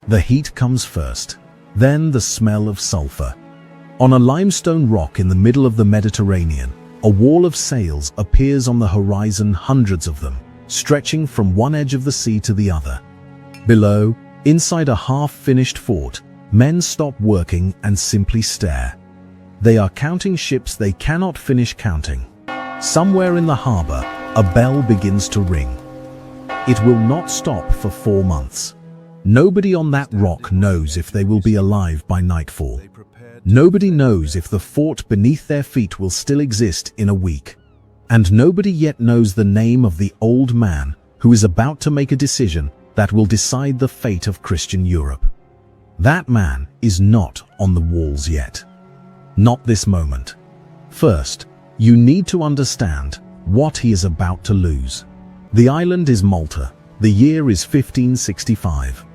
The heat comes first, then the smell of sulfur. On a limestone rock in the middle of the Mediterranean, a wall of sails appears on the horizon, hundreds of them, stretching from one edge of the sea to the other. Below, inside a half-finished fort, men stop working and simply stare. They are counting ships they cannot finish counting. Somewhere in the harbor, a bell begins to ring. It will not stop for 4 months. Nobody on that rock knows if they will be alive by nightfall. Nobody knows if the fort beneath their feet will still exist in a week. And nobody yet knows the name of the old man who is about to make a decision that will decide the fate of Christian Europe. That man is not on the walls yet. Not this moment. First, you need to understand what he is about to lose. The island is Malta. The year is 1565.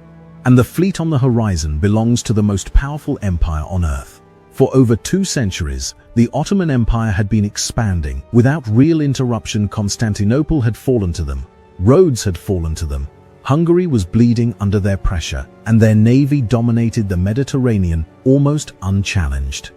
And the fleet on the horizon belongs to the most powerful empire on earth. For over 2 centuries, the Ottoman Empire had been expanding. Without real interruption, Constantinople had fallen to them. Rhodes had fallen to them. Hungary was bleeding under their pressure, and their navy dominated the Mediterranean almost unchallenged.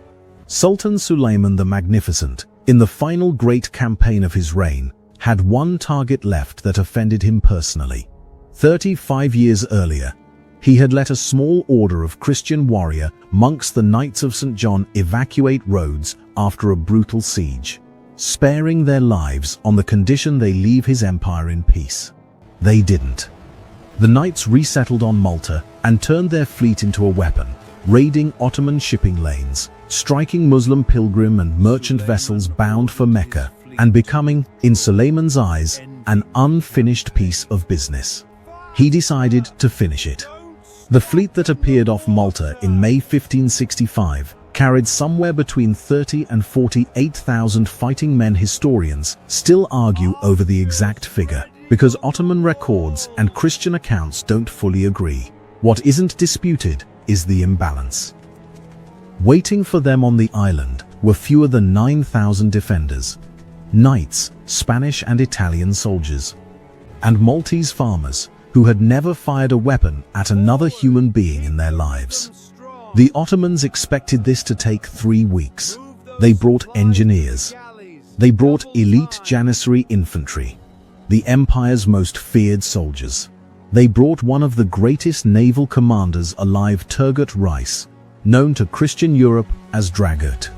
Sultan Suleiman the Magnificent, in the final great campaign of his reign, had one target left that offended him personally. 35 years earlier, he had let a small order of Christian warrior monks, the Knights of St. John, evacuate Rhodes after a brutal siege, sparing their lives on the condition they leave his empire in peace. They didn't. The knights resettled on Malta and turned their fleet into a weapon, raiding Ottoman shipping lanes, striking Muslim pilgrim and merchant vessels bound for Mecca, and becoming, in Suleiman's eyes, an unfinished piece of business. He decided to finish it. The fleet that appeared off Malta in May 1565 carried somewhere between 30 and 48,000 fighting men. Historians still argue over the exact figure, because Ottoman records and Christian accounts don't fully agree. What isn't disputed is the imbalance. Waiting for them on the island were fewer than 9,000 defenders, knights, Spanish and Italian soldiers, and Maltese farmers who had never fired a weapon at another human being in their lives. The Ottomans expected this to take 3 weeks. They brought engineers. They brought elite Janissary infantry, the empire's most feared soldiers. They brought one of the greatest naval commanders alive, Turgut Reis, known to Christian Europe as Dragut,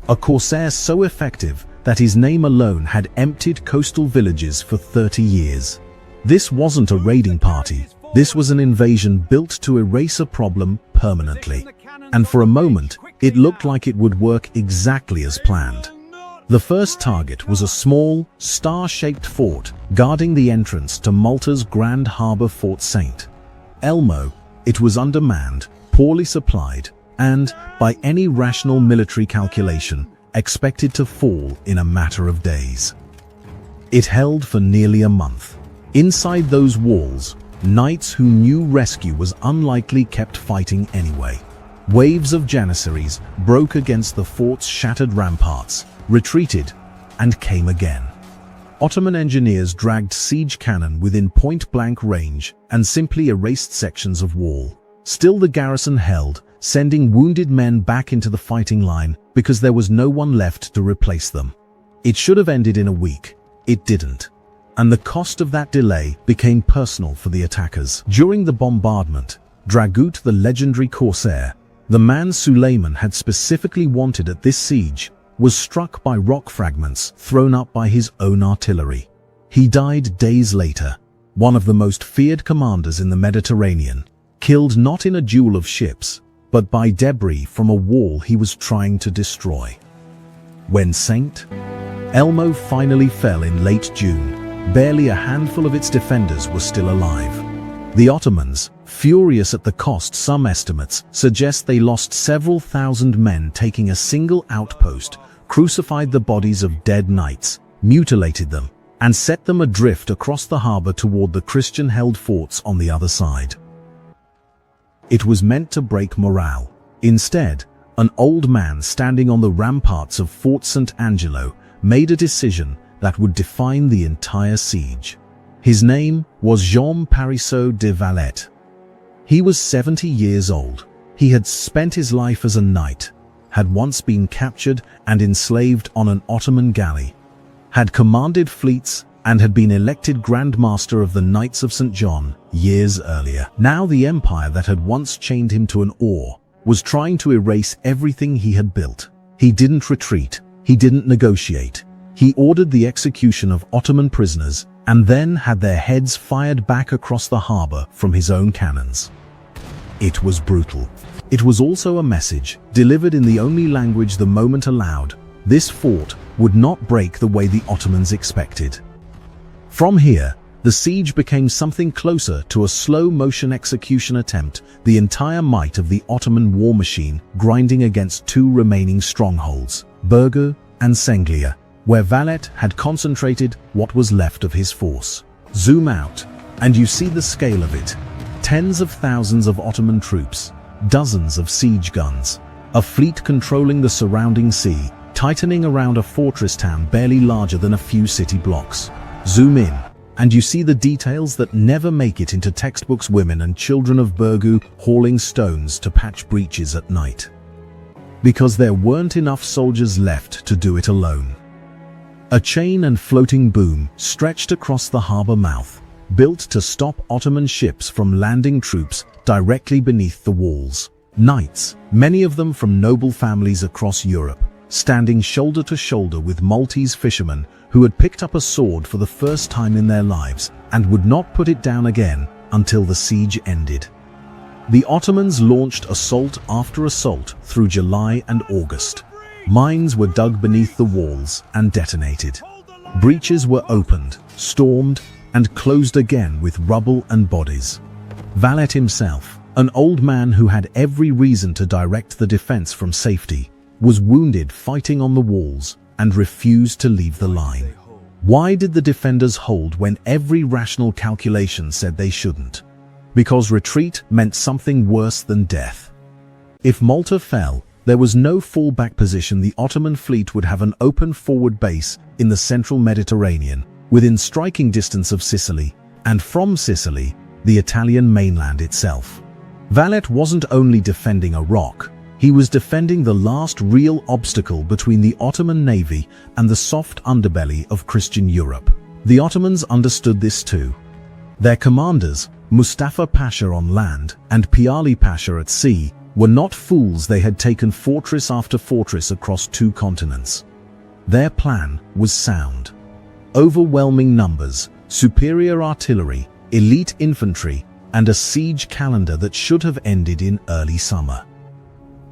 a corsair so effective that his name alone had emptied coastal villages for 30 years. This wasn't a raiding party. This was an invasion built to erase a problem permanently. And for a moment, it looked like it would work exactly as planned. The first target was a small, star-shaped fort guarding the entrance to Malta's Grand Harbour Fort St. Elmo. It was undermanned, poorly supplied, and, by any rational military calculation, expected to fall in a matter of days. It held for nearly a month. Inside those walls, knights who knew rescue was unlikely kept fighting anyway. Waves of Janissaries broke against the fort's shattered ramparts, retreated, and came again. Ottoman engineers dragged siege cannon within point-blank range and simply erased sections of wall. Still the garrison held, sending wounded men back into the fighting line because there was no one left to replace them. It should have ended in a week. It didn't. And the cost of that delay became personal for the attackers. During the bombardment, Dragut, the legendary corsair, the man Suleiman had specifically wanted at this siege, was struck by rock fragments thrown up by his own artillery. He died days later, one of the most feared commanders in the Mediterranean, killed not in a duel of ships, but by debris from a wall he was trying to destroy. When St. Elmo finally fell in late June, barely a handful of its defenders were still alive. The Ottomans, furious at the cost, some estimates suggest they lost several thousand men, taking a single outpost, crucified the bodies of dead knights, mutilated them, and set them adrift across the harbor toward the Christian-held forts on the other side. It was meant to break morale. Instead, an old man standing on the ramparts of Fort St. Angelo made a decision that would define the entire siege. His name was Jean Parisot de Valette. He was 70 years old. He had spent his life as a knight, had once been captured and enslaved on an Ottoman galley, had commanded fleets, and had been elected Grand Master of the Knights of St. John years earlier. Now the empire that had once chained him to an oar was trying to erase everything he had built. He didn't retreat. He didn't negotiate. He ordered the execution of Ottoman prisoners and then had their heads fired back across the harbor from his own cannons. It was brutal. It was also a message, delivered in the only language the moment allowed. This fort would not break the way the Ottomans expected. From here, the siege became something closer to a slow-motion execution attempt, the entire might of the Ottoman war machine grinding against two remaining strongholds, Burgu and Senglia, where Valette had concentrated what was left of his force. Zoom out, and you see the scale of it. Tens of thousands of Ottoman troops, dozens of siege guns, a fleet controlling the surrounding sea, tightening around a fortress town barely larger than a few city blocks. Zoom in, and you see the details that never make it into textbooks: women and children of Burgu hauling stones to patch breaches at night. Because there weren't enough soldiers left to do it alone. A chain and floating boom stretched across the harbor mouth, built to stop Ottoman ships from landing troops directly beneath the walls. Knights, many of them from noble families across Europe, standing shoulder to shoulder with Maltese fishermen who had picked up a sword for the first time in their lives and would not put it down again until the siege ended. The Ottomans launched assault after assault through July and August. Mines were dug beneath the walls and detonated. Breaches were opened, stormed, and closed again with rubble and bodies. Valette himself, an old man who had every reason to direct the defense from safety, was wounded fighting on the walls and refused to leave the line. Why did the defenders hold when every rational calculation said they shouldn't? Because retreat meant something worse than death. If Malta fell, there was no fallback position. The Ottoman fleet would have an open forward base in the central Mediterranean, within striking distance of Sicily, and from Sicily, the Italian mainland itself. Valette wasn't only defending a rock, he was defending the last real obstacle between the Ottoman navy and the soft underbelly of Christian Europe. The Ottomans understood this too. Their commanders, Mustafa Pasha on land and Piali Pasha at sea, were not fools. They had taken fortress after fortress across two continents. Their plan was sound. Overwhelming numbers, superior artillery, elite infantry, and a siege calendar that should have ended in early summer.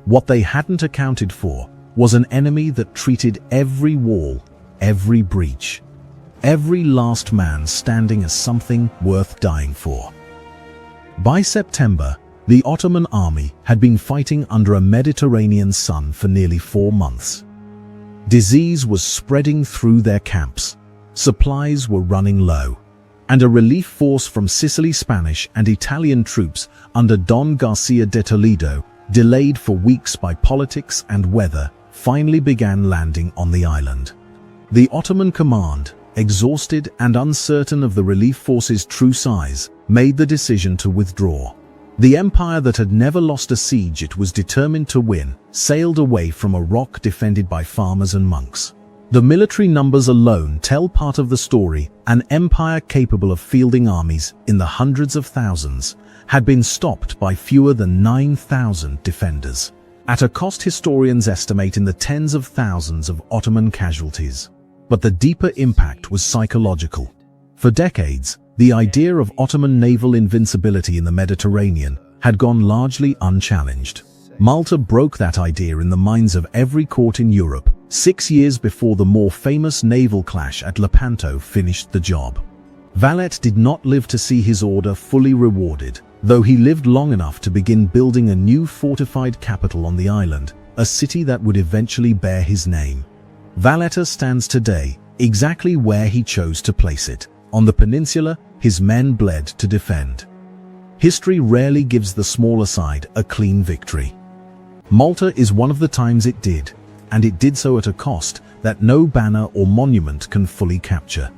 What they hadn't accounted for was an enemy that treated every wall, every breach, every last man standing as something worth dying for. By September, the Ottoman army had been fighting under a Mediterranean sun for nearly 4 months. Disease was spreading through their camps, supplies were running low, and a relief force from Sicily, Spanish and Italian troops under Don Garcia de Toledo, delayed for weeks by politics and weather, finally began landing on the island. The Ottoman command, exhausted and uncertain of the relief force's true size, made the decision to withdraw. The empire that had never lost a siege it was determined to win, sailed away from a rock defended by farmers and monks. The military numbers alone tell part of the story. An empire capable of fielding armies in the hundreds of thousands had been stopped by fewer than 9,000 defenders, at a cost historians estimate in the tens of thousands of Ottoman casualties. But the deeper impact was psychological. For decades, the idea of Ottoman naval invincibility in the Mediterranean had gone largely unchallenged. Malta broke that idea in the minds of every court in Europe, 6 years before the more famous naval clash at Lepanto finished the job. Valette did not live to see his order fully rewarded, though he lived long enough to begin building a new fortified capital on the island, a city that would eventually bear his name. Valletta stands today exactly where he chose to place it, on the peninsula his men bled to defend. History rarely gives the smaller side a clean victory. Malta is one of the times it did, and it did so at a cost that no banner or monument can fully capture.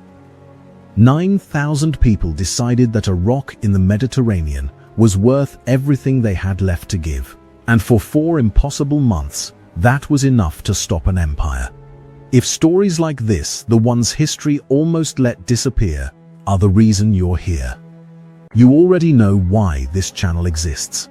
9,000 people decided that a rock in the Mediterranean was worth everything they had left to give. And for 4 impossible months, that was enough to stop an empire. If stories like this, the ones history almost let disappear, are the reason you're here, you already know why this channel exists.